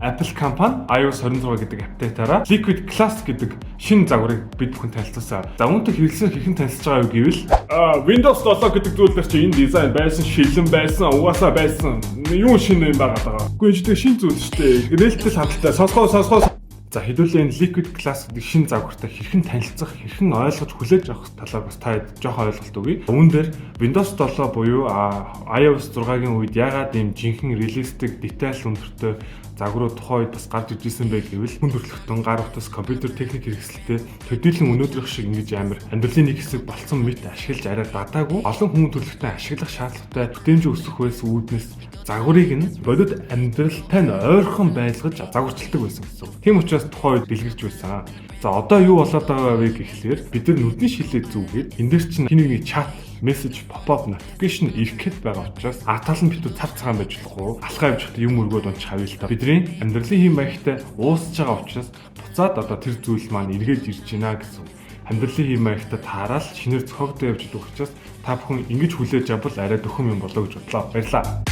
Apple компани iOS 26 гэдэг апдейтаараа Liquid Class гэдэг шинэ загварыг бид бүхэн танилцуулсан. За үүнтэй хэрэглэсэн хэрхэн танилцж байгаа юу гэвэл Windows 7 гэдэг зүйлээр чи энэ дизайн байсан, шилэн байсан, угаасаа байсан. Юу шинэ юм байгаа. Үгүй энэ чинь шинэ зүйл шүү дээ. Нээлттэй хадгалтай сонсгоо. За хэдүүлээ энэ Liquid Class гэдэг шинэ загвартай хэрхэн танилцах, хэрхэн ойлгож хүлээж авах талаар бас та жоохон ойлголт өгье. Үүн дээр Windows 7 буюу iOS 6-гийн үед яагаад ийм жинхэнэ релиздэг детайл өндөртэй загварууд тухайн үед бас гарч ирсэн бэ гэвэл хүн төрөлхтөн гар утас компьютер техник хэрэгсэлтэй төдийлөн өнөөдрийнх шиг ингэж амар амьдралын нэг хэсэг болцсон мэт ашиглаж арай дадаагүй олон хүн төрөлхтөн ашиглах шаардлагатай бүтээмж өсөх байсан үүднээс загварыг нь бодит амьдралтай нь ойрхон байлгаж загварчилдаг байсан гэсэн. Тийм учраас тухайн үед дэлгэрч байсан. За одоо юу болоод байгаа вэ гэхлээр бид нар нүдний шилээ зүгээд энэ дээр чинь хин нэгний чат message pop-up notification ирэхэд байгаа учраас атал нь битүү цав цагаан байж болохгүй алхаа явж хата юм өргөд унч хавъя л та бидний амьдралын хэм маягтай уусж байгаа учраас буцаад одоо тэр зүйл маань эргээд ирж байна гэсэн. Амьдралын хэм маягтай таарал шинээр зохиогдож явж байгаа учраас та бүхэн ингэж хүлээж авбал арай дөхөм юм болоо гэж бодлоо. Баярлалаа.